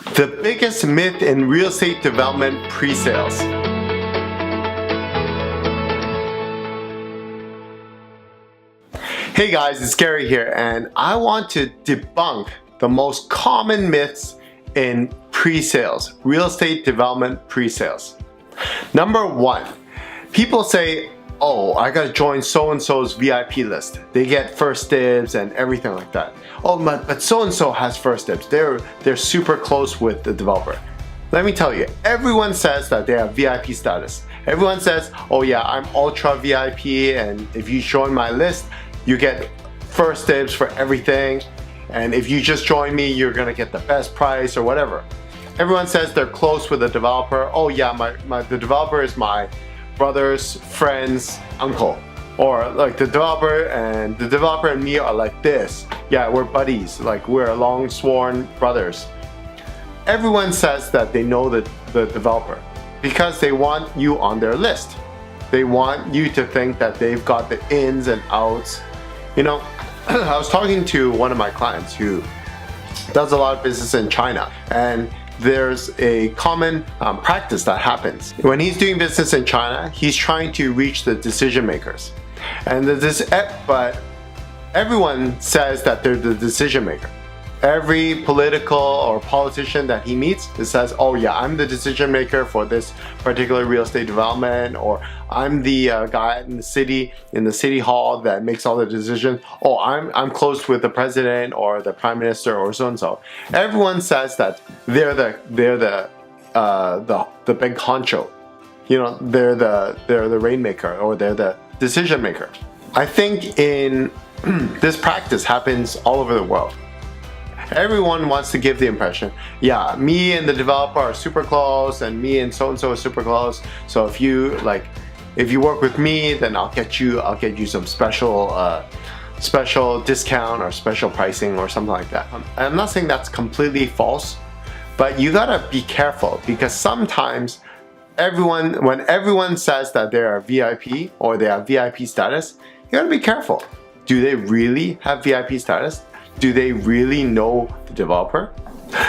The biggest myth in real estate development pre-sales. Hey guys, it's Gary here, and I want to debunk the most common myths in pre-sales, real estate development pre-sales. Number one, people say, oh, I gotta join so-and-so's VIP list. They get first dibs and everything like that. Oh, but so-and-so has first dibs. They're super close with the developer. Let me tell you, everyone says that they have VIP status. Everyone says, oh yeah, I'm ultra VIP, and if you join my list, you get first dibs for everything. And if you just join me, you're gonna get the best price or whatever. Everyone says they're close with the developer. Oh yeah, the developer is my brother's friend's uncle, or like the developer and me are like this. Yeah, we're buddies, like we're long sworn brothers. Everyone says that they know the developer because they want you on their list. They want you to think that they've got the ins and outs. You know, I was talking to one of my clients who does a lot of business in China, and there's a common practice that happens. When he's doing business in China, he's trying to reach the decision makers. But everyone says that they're the decision maker. Every political or politician that he meets, it says, oh yeah, I'm the decision maker for this particular real estate development, or I'm the guy in the city hall that makes all the decisions. Oh, I'm close with the president or the prime minister or so and so. Everyone says that they're the big honcho. You know, they're the rainmaker, or they're the decision maker. I think in this practice happens all over the world. Everyone wants to give the impression, yeah, me and the developer are super close, and me and so are super close. So if you work with me, then I'll get you some special discount or special pricing or something like that. I'm not saying that's completely false, but you gotta be careful, because sometimes when everyone says that they're a VIP or they have VIP status, you gotta be careful. Do they really have VIP status? Do they really know the developer?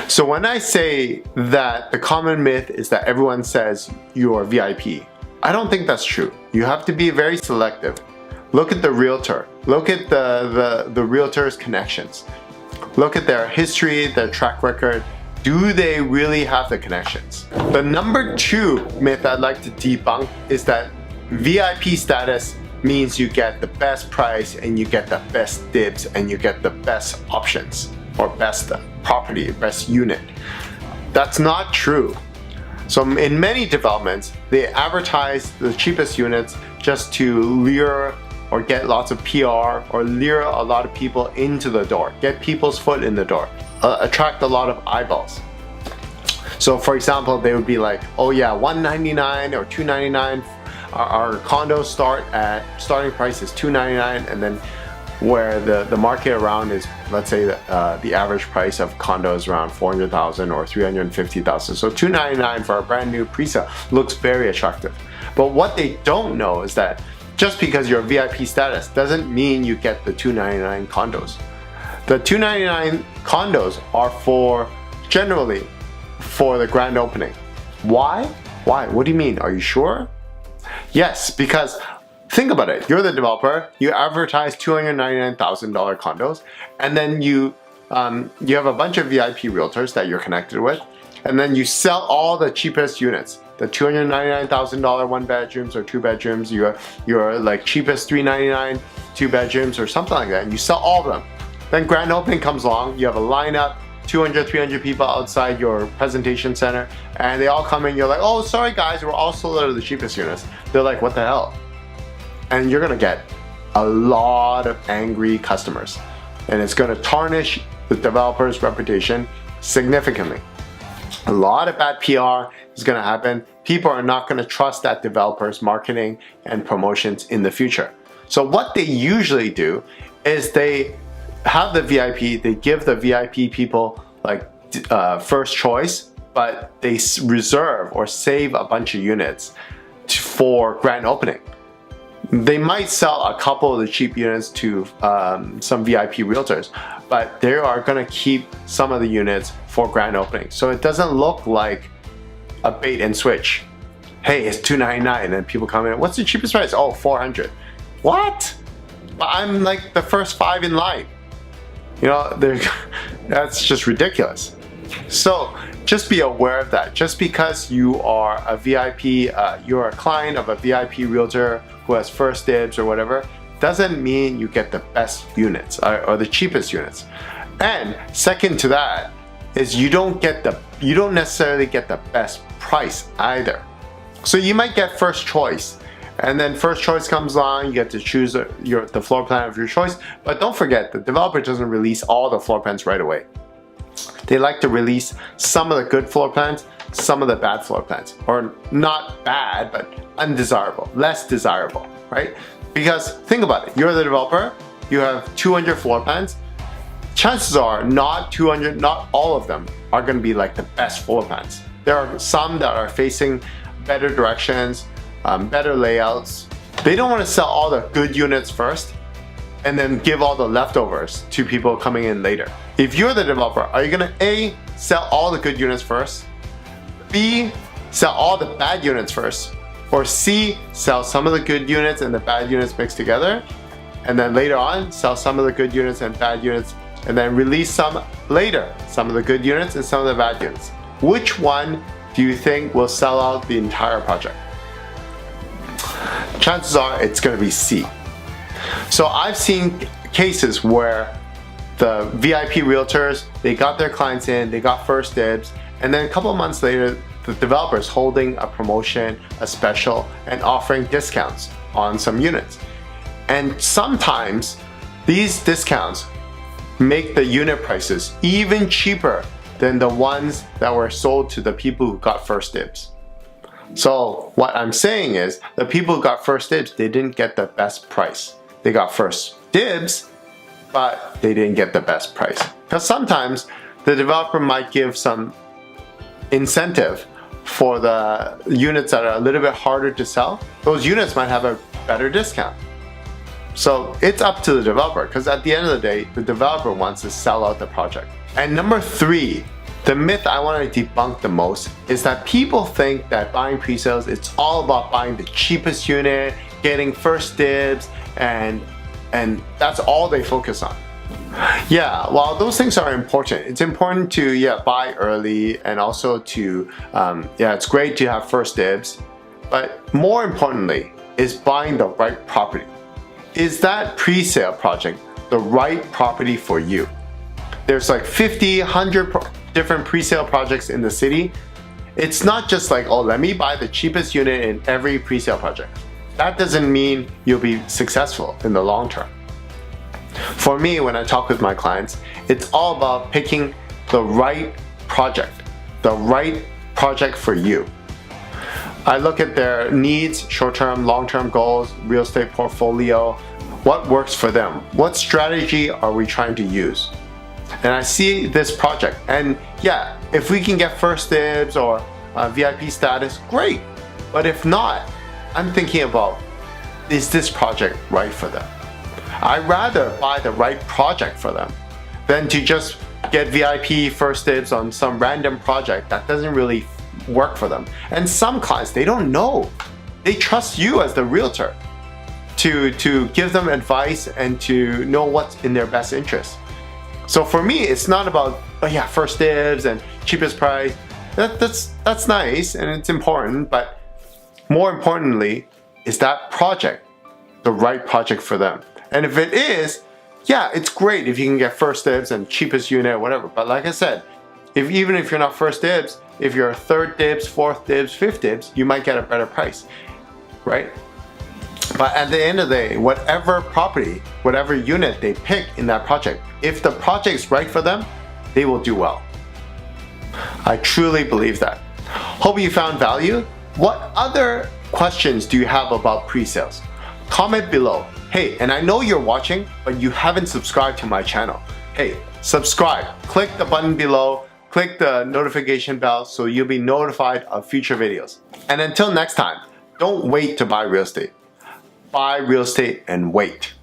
So when I say that the common myth is that everyone says you are VIP, I don't think that's true. You have to be very selective. Look at the realtor. Look at the realtor's connections. Look at their history, their track record. Do they really have the connections? The number two myth I'd like to debunk is that VIP status means you get the best price and you get the best dibs and you get the best options or best property, best unit. That's not true. So in many developments, they advertise the cheapest units just to lure or get lots of PR, or lure a lot of people into the door, get people's foot in the door, attract a lot of eyeballs. So for example, they would be like, oh yeah, $199 or $299. Our condos starting price is $299, and then where the market around is, let's say the average price of condos around $400,000 or $350,000. So $299 for a brand new pre-sale looks very attractive. But what they don't know is that just because you're VIP status doesn't mean you get the $299 condos. The $299 condos are generally for the grand opening. Why? Why? What do you mean? Are you sure? Yes, because think about it. You're the developer. You advertise $299,000 condos, and then you have a bunch of VIP realtors that you're connected with, and then you sell all the cheapest units, the $299,000 one bedrooms or two bedrooms. Your like cheapest $399 two bedrooms or something like that, and you sell all of them. Then grand opening comes along. You have a lineup. 200, 300 people outside your presentation center, and they all come in. You're like, oh, sorry guys, we're all sold out of the cheapest units. They're like, what the hell? And you're gonna get a lot of angry customers, and it's gonna tarnish the developer's reputation significantly. A lot of bad PR is gonna happen. People are not gonna trust that developer's marketing and promotions in the future. So what they usually do is they have the VIP, they give the VIP people like first choice, but they reserve or save a bunch of units for grand opening. They might sell a couple of the cheap units to some VIP realtors, but they are going to keep some of the units for grand opening. So it doesn't look like a bait and switch. Hey, it's $299, and then people come in, what's the cheapest price? Oh, $400. What? I'm like the first 5 in line. You know, that's just ridiculous. So just be aware of that. Just because you are a VIP, you're a client of a VIP realtor who has first dibs or whatever, doesn't mean you get the best units or the cheapest units. And second to that is you don't necessarily get the best price either. So you might get first choice, and then first choice comes along, you get to choose the floor plan of your choice. But don't forget, the developer doesn't release all the floor plans right away. They like to release some of the good floor plans, some of the bad floor plans, or not bad, but undesirable, less desirable, right? Because think about it, you're the developer, you have 200 floor plans. Chances are not all of them are going to be like the best floor plans. There are some that are facing better directions, better layouts. They don't want to sell all the good units first and then give all the leftovers to people coming in later. If you're the developer, are you going to A, sell all the good units first, B, sell all the bad units first, or C, sell some of the good units and the bad units mixed together, and then later on sell some of the good units and bad units, and then release some later, some of the good units and some of the bad units? Which one do you think will sell out the entire project? Chances are it's going to be C. So I've seen cases where the VIP realtors, they got their clients in, they got first dibs, and then a couple of months later, the developer's holding a promotion, a special, and offering discounts on some units. And sometimes these discounts make the unit prices even cheaper than the ones that were sold to the people who got first dibs. So what I'm saying is, the people who got first dibs, they didn't get the best price. They got first dibs, but they didn't get the best price. Because sometimes the developer might give some incentive for the units that are a little bit harder to sell. Those units might have a better discount. So it's up to the developer, because at the end of the day, the developer wants to sell out the project. And number 3, the myth I want to debunk the most is that people think that buying pre-sales, it's all about buying the cheapest unit, getting first dibs, and that's all they focus on. Yeah, while those things are important, it's important to buy early, and also to it's great to have first dibs, but more importantly is buying the right property. Is that pre-sale project the right property for you? There's like 50, 100 different pre-sale projects in the city. It's not just like, oh, let me buy the cheapest unit in every pre-sale project. That doesn't mean you'll be successful in the long term. For me, when I talk with my clients, it's all about picking the right project for you. I look at their needs, short-term, long-term goals, real estate portfolio, what works for them, what strategy are we trying to use. And I see this project, and yeah, if we can get first dibs or VIP status, great. But if not, I'm thinking about, is this project right for them? I'd rather buy the right project for them than to just get VIP first dibs on some random project that doesn't really work for them. And some clients, they don't know. They trust you as the realtor to give them advice and to know what's in their best interest. So for me, it's not about, oh yeah, first dibs and cheapest price. That's nice and it's important, but more importantly, is that project the right project for them? And if it is, yeah, it's great if you can get first dibs and cheapest unit or whatever. But like I said, even if you're not first dibs, if you're third dibs, fourth dibs, fifth dibs, you might get a better price, right? But at the end of the day, whatever property, whatever unit they pick in that project, if the project is right for them, they will do well. I truly believe that. Hope you found value. What other questions do you have about pre-sales? Comment below. Hey, and I know you're watching, but you haven't subscribed to my channel. Hey, subscribe. Click the button below. Click the notification bell so you'll be notified of future videos. And until next time, don't wait to buy real estate. Buy real estate and wait.